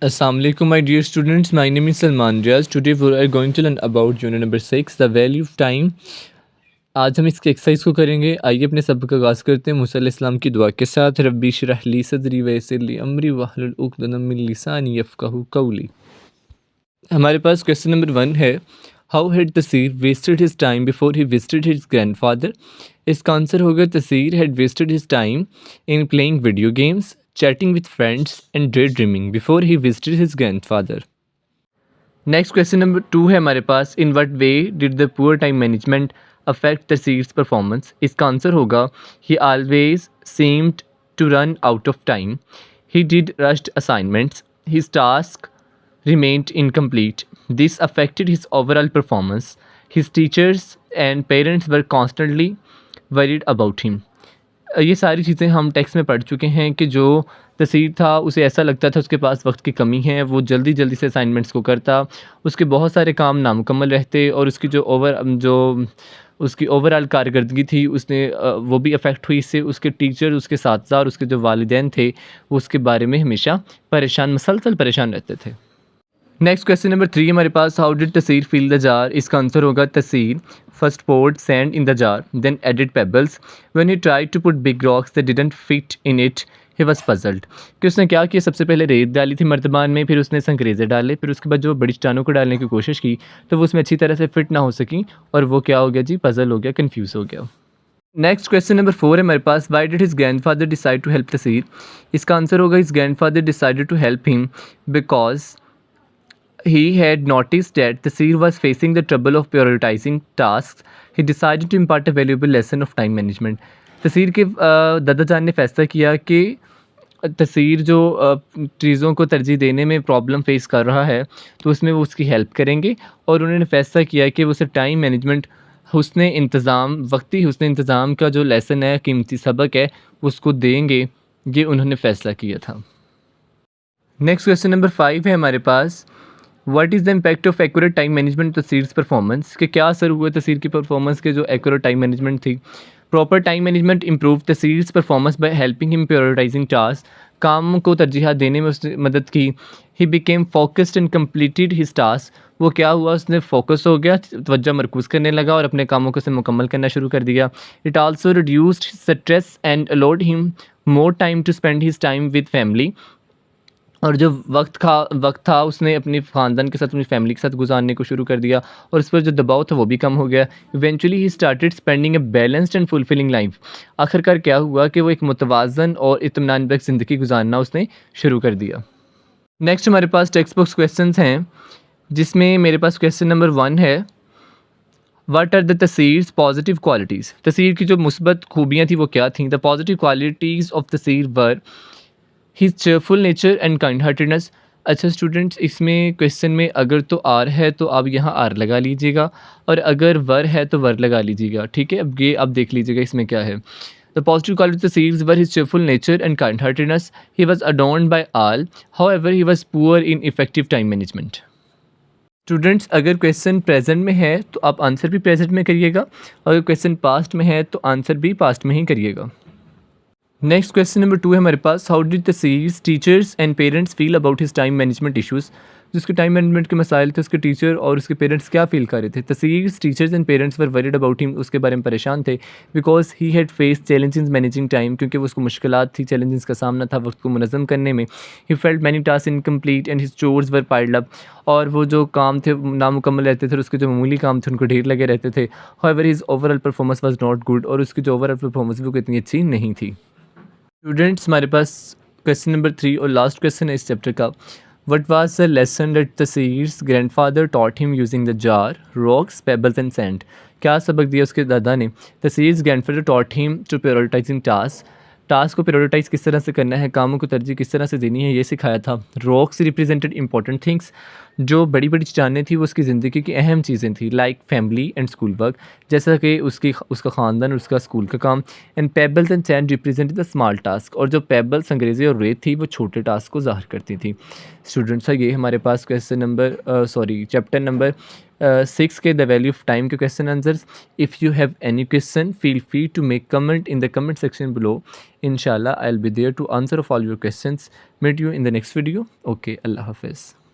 Assalamualaikum my dear students, my name is Salman Riaz. Today we are going to learn about unit number 6, the value of time. आज हम इसके exercise को करेंगे। आइए अपने सबक का आगाज़ करते हैं मूसा अलैहिस्सलाम की दुआ के साथ। रब्बी इश्रह ली सदरी वयस्सिर ली अमरी वहलुल उक़दतम मिन लिसानी यफ़क़हू क़ौली। हमारे पास क्वेश्चन नंबर 1 है, how had Taseer wasted his time before he visited his grandfather. इसका आंसर होगा Taseer had wasted his time in playing video games, chatting with friends and daydreaming before he visited his grandfather. Next question number 2 है हमारे पास, in what way did the poor time management affect Tasir's performance? इसका answer होगा he always seemed to run out of time, he did rushed assignments, his task remained incomplete, this affected his overall performance, his teachers and parents were constantly worried about him. ये सारी चीज़ें हम text में पढ़ चुके हैं कि जो तसीर था उसे ऐसा लगता था उसके पास वक्त की कमी है, वो जल्दी जल्दी से असाइनमेंट्स को करता, उसके बहुत सारे काम नामुकम्मल रहते और उसकी जो उसकी ओवरऑल कारकर्दगी थी उसने वो भी अफेक्ट हुई इससे। उसके टीचर, उसके साथी और उसके जो वालिदैन थे वो उसके बारे में हमेशा मुसलसल परेशान रहते थे। नेक्स्ट क्वेश्चन नंबर 3 हमारे पास, how did Taseer fill the jar. इसका आंसर होगा Taseer first poured sand in the jar, then added pebbles. When he tried to put big rocks that didn't fit in it, he was puzzled. कि उसने क्या किया, सबसे पहले रेत डाली थी मर्तबान में, फिर उसने संकरेज़े डाले, फिर उसके बाद जो बड़ी चट्टानों को डालने की कोशिश की तो वो उसमें अच्छी तरह से फिट ना हो सकी और वो क्या हो गया जी, पज़ल हो गया, कन्फ्यूज़ हो गया। नेक्स्ट क्वेश्चन नंबर 4 है हमारे पास, why did his grandfather decide to help Taseer. इसका आंसर होगा his grandfather decided to help him because he had noticed that Tasir was facing the trouble of prioritizing tasks. He decided to impart a valuable lesson of time management. तसीर के दादा जान ने फैसला किया कि तसीर जो चीज़ों को तरजीह देने में प्रॉब्लम फेस कर रहा है तो उसमें वो उसकी हेल्प करेंगे और उन्होंने फैसला किया कि वो उसे टाइम मैनेजमेंट हुस्न इंतज़ाम का जो लेसन है, कीमती सबक है, उसको देंगे। ये उन्होंने फ़ैसला किया था। नेक्स्ट क्वेश्चन नंबर 5 है हमारे पास, what is the impact of accurate time management Taseer's performance. कि क्या असर हुआ तसीर की परफॉर्मेंस के जो एक्यूरेट टाइम मैनेजमेंट थी। Proper time management improve Taseer's performance by helping him prioritising task. काम को तरजीह देने में उसने मदद की। He became focused and completed his task. वो क्या हुआ, उसने फोकस हो गया, तवज्जो मरकूज़ करने लगा और अपने कामों को से मुकम्मल करना शुरू कर दिया। It also reduced stress and allowed him more time to spend his time with family. और जो वक्त था उसने अपनी ख़ानदान के साथ, अपनी फैमिली के साथ गुजारने को शुरू कर दिया और उस पर जो दबाव था वो भी कम हो गया। Eventually he started spending a balanced and fulfilling life. आखिरकार क्या हुआ कि वो एक मुतवाज़न और इत्मीनान बख्श ज़िंदगी गुजारना उसने शुरू कर दिया। नेक्स्ट हमारे पास टेक्स्ट बुक्स क्वेश्चन हैं, जिसमें मेरे पास क्वेश्चन नंबर 1 है, what are the Taseer's positive qualities. Taseer की जो मुस्बत खूबियाँ थी वो क्या थी। The positive qualities of Taseer were his cheerful nature and kind heartedness. अच्छा स्टूडेंट्स, इसमें क्वेश्चन में अगर तो आर है तो आप यहाँ आर लगा लीजिएगा और अगर वर है तो वर लगा लीजिएगा, ठीक है। अब ये आप देख लीजिएगा इसमें क्या है। The positive qualities were his cheerful nature and kind heartedness, he was adorned by all, however he was poor in effective time management. Students, अगर क्वेश्चन प्रेजेंट में है तो आप आंसर भी प्रेजेंट में करिएगा और अगर क्वेश्चन पास्ट में है तो आंसर भी पास्ट में ही करिएगा। नेक्स्ट क्वेश्चन नंबर 2 है हमारे पास, how did Taseer's teachers and parents feel about his time management issues. जिसके टाइम मैनेजमेंट के मसाइल थे उसके टीचर और उसके पेरेंट्स क्या फील कर रहे थे। Taseer's teachers and parents were worried about him, उसके बारे में परेशान थे, because he had face challenges managing time, क्योंकि वो उसको मुश्किलात थी, चैलेंजेस का सामना था वक्त को मुनज़्ज़म करने में। He felt many task incomplete and his chores were piled up, और वो जो काम थे नामुकम्मल रहते थे और उसके जो मामूली काम थे उनको ढेर लगे रहते थे। However his overall performance was not good, और उसकी जो ओवरऑल परफॉर्मेंस भी इतनी अच्छी नहीं थी। स्टूडेंट्स, हमारे पास क्वेश्चन नंबर 3 और लास्ट क्वेश्चन है इस चैप्टर का, what was the lesson that Taseer's grandfather taught him using the jar, rocks, pebbles and sand. क्या सबक दिया उसके दादा ने। Taseer's grandfather taught him to prioritising task को प्रायोरिटाइज किस तरह से करना है, कामों को तरजीह किस तरह से देनी है, ये सिखाया था। रॉक्स रिप्रेजेंटेड इंपॉर्टेंट थिंग्स, जो बड़ी बड़ी चट्टानें थी वो उसकी ज़िंदगी की अहम चीज़ें थी, like family and school work, जैसा कि उसका ख़ानदान और उसका स्कूल का काम। And pebbles and sand represent the small task, और जो पेबल्स अंग्रेज़ी और रेत थी वो छोटे टास्क को ज़ाहिर करती थी। स्टूडेंट्स, ये हमारे पास क्वेश्चन नंबर चैप्टर नंबर 6 के द वैल्यू ऑफ टाइम के question answers. If you have any question feel free to make comment in the comment section below. इंशाल्लाह I will be there to answer of all your questions. Meet you in the next video. Okay, अल्लाह हाफिज़।